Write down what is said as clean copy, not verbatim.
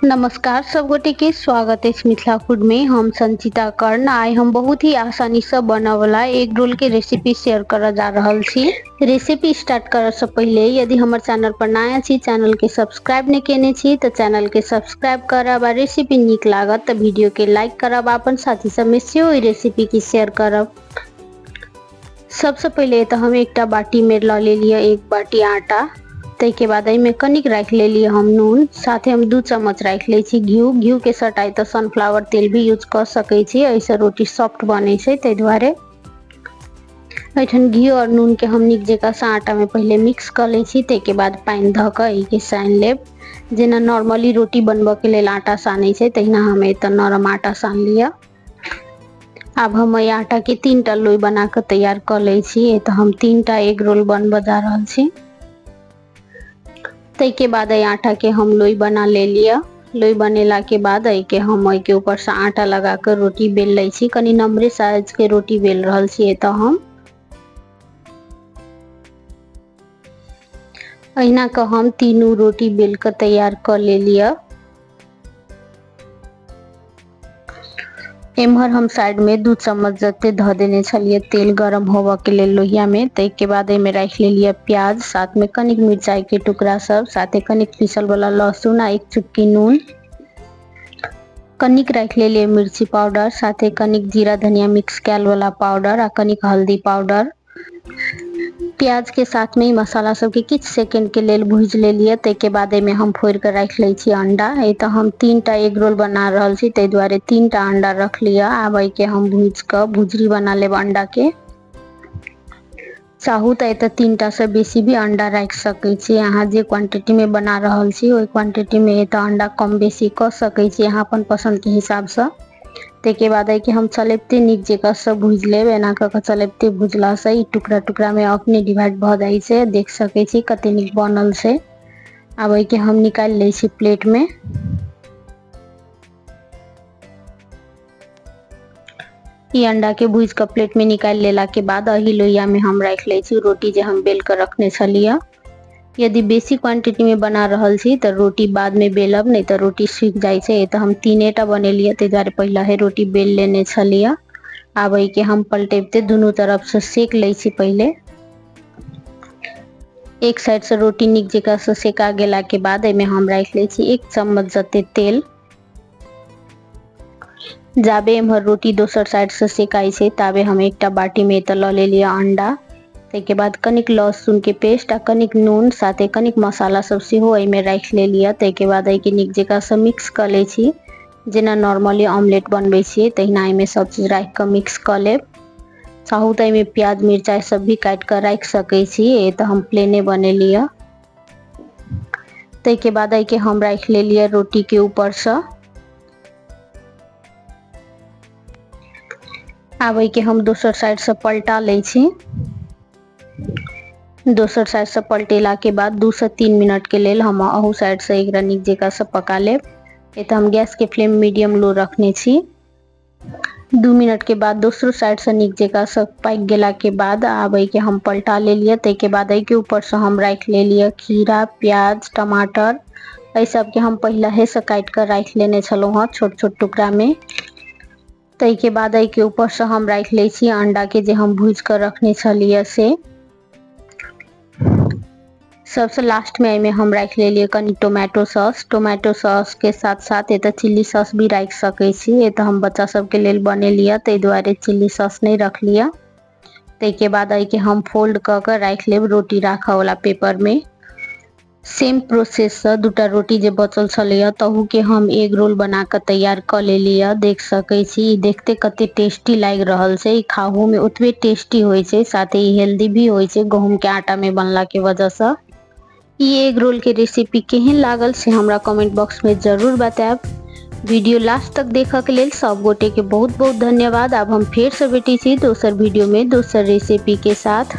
नमस्कार सब गोटे के स्वागत है मिथिला फूड में। हम संचिता कर्ण आए हम बहुत ही आसानी से बना वाला एग रोल के रेसिपी शेयर कर जा रहल छी। रेसिपी स्टार्ट करे से पहले यदि हमारे चैनल पर नया छी, चैनल के सब्सक्राइब नहीं केने छी तो चैनल के सब्सक्राइब करब आ रेसिपी निक लागत तो वीडियो के लाइक करब, अपन साथी सब में से ओई रेसिपी की शेयर करब। सबसे पहले तो हम एक बाटी में ले लिया 1 बाटी आटा। तै के बाद में कनिक रख ले लिए हम नून, साथे हम 2 चम्मच रख ले छी घी के सटाई तो सनफ्लावर तेल भी यूज कर सके छी, ऐसे रोटी सॉफ्ट बने छै तै दुआरे। ऐठन घी और नून के हम निक जका से आटा में पहले मिक्स कर ले छी, तै के बाद पानी ध के ई के सान लेब। जेना नॉर्मली रोटी बनबे के लेल आटा सानै छै तहिना हम एत नरम आटा सान लिया। अब हम ई आटा के 3टा लोई बना के तैयार कर ले छी। तो हम 3टा एग रोल बनबे जा रहल छी। तै के बाद आटा के हम लोई बना ले लिया। लोई बनेला के बाद के हम के ऊपर से आटा लगा कर रोटी बेल ले छी। कनी नम्बरे साइज के रोटी बेल रहल छी। तो हम अहिना के हम तीनों रोटी बेल कर तैयार कर ले लिया। एम्हर हम साइड में 2 चम्मच जते ध देने छलिए तेल गरम होवे के लेल लोहिया में। तै के बाद में रख ले लिया प्याज, साथ में कनिक मिर्चाई के टुकड़ा सब, साथे कनिक पीसल वाला लहसुन आ 1 चुटकी नून। कनिक रख ले लिया मिर्ची पाउडर, साथे कनिक जीरा धनिया मिक्स कैल वाला पाउडर आ कनिक हल्दी पाउडर। प्याज के साथ में ही मसाला सब के कुछ सेकंड के लेल भूज ले लिया। तै के बाद में हम फोड़ के रख ले छी अंडा। ए तो हम 3टा एग रोल बना रहल छी तै दुआरे 3टा अंडा रख लिया। आब के हम भूज के भुजरी बना लेब अंडा के। चाहू तो एत 3टा से बेसी भी अंडा रख सके छी। अहाँ जे क्वांटिटी में बना रहल छी ओई क्वांटिटी में एत अंडा कम बेसी कर सके छी अहाँ अपन पसंद के हिसाब से। ते के बाद के हम चलेबते निक जका से भूज लेब। एना क के चलेबते भुजला से ई टुकड़ा टुकड़ा में अपने डिवाइड भ जाई छै, देख सके छी कते निक बनल छै। आब के हम निकाल ले छी प्लेट में। ई अंडा के भूज के प्लेट में निकाल लेला के बाद अही लोहिया में हम रख ले छी रोटी जे हम बेल कर रखने छलिए। यदि बेसी क्वांटिटी में बना रहल छी तो रोटी बाद में बेलब, नहीं तो रोटी सूख जाय छै। तो हम 3टा बनेलिए तै दुआरे पहला है रोटी बेल लेने छलिए। आब के हम पलटेबते दोनों तरफ से सेक ले छी पहले। एक साइड से रोटी निक जका से सेका गेला के बाद में हम रख ले छी 1 चम्मच जते तेल। जाबे एम्हर रोटी दोसर साइड से सेकाई छै ताबे हम एकटा बाटी में त ले लिया अंडा। तै के बाद कनिक लहसुन के पेस्ट आ कनिक नून, साथे कनिक मसाला सब सेहो एहि में रख ले लिया। तै के बाद के निक जका से मिक्स कर ले छी। जेना नॉर्मली ऑमलेट बनबै छी तहिना एहि में सब चीज रख के मिक्स कर लेब। चाहू तो में प्याज मिर्चाई सब भी काट कर रख सके छी। ए तो हम प्लेने बने लिया। तै के बाद के हम रख ले लिया रोटी के ऊपर से। आब के हम दोसर साइड से पलटा ले छी। दोसर साइड से पलटेला के बाद 2 से 3 मिनट के लेल हम अहू साइड से एकरा निक जका से पका लेब। ए तो हम गैस के फ्लेम मीडियम लो रखने छी। 2 मिनट के बाद दूसरो साइड से निक जका से पक गेला के बाद आब के हम पलटा ले लिया। तै के बाद के ऊपर से हम रख ले लिया खीरा, प्याज, टमाटर। ए सब के हम पहले ही से काट कर रख लेने छलो ह छोट छोट टुकड़ा में। तै के बाद के ऊपर से हम रख ले छी अंडा के जे हम भूज कर रखने छलिए से। सबसे लास्ट में हम रख ले लिए कनी टोमेटो सॉस। टोमेटो सॉस के साथ साथ एत चिल्ली सॉस भी रख सके छी। ए तो हम बच्चा सब के लेल बने लिया तै दुआरे चिल्ली सॉस नहीं रख लिया। तै के बाद के हम फोल्ड क के रख लेब रोटी राखा वाला पेपर में। सेम प्रोसेस से 2टा रोटी जे बचल छलिए तहू के हम एग रोल बना के तैयार कर ले लिया। देख सके छी देखते कते टेस्टी लाग रहल छै। खाहू में उतबे टेस्टी होय छै, साथे ही हेल्दी भी होय छै गहूम के आटा में बनला के वजह से। ई एग रोल के रेसिपी केहन लागल से हमरा कमेंट बॉक्स में जरूर बताएब। वीडियो लास्ट तक देखा के लेल सब गोटे के बहुत बहुत धन्यवाद। अब हम फिर से भेटी छी दोसर वीडियो में दोसर रेसिपी के साथ।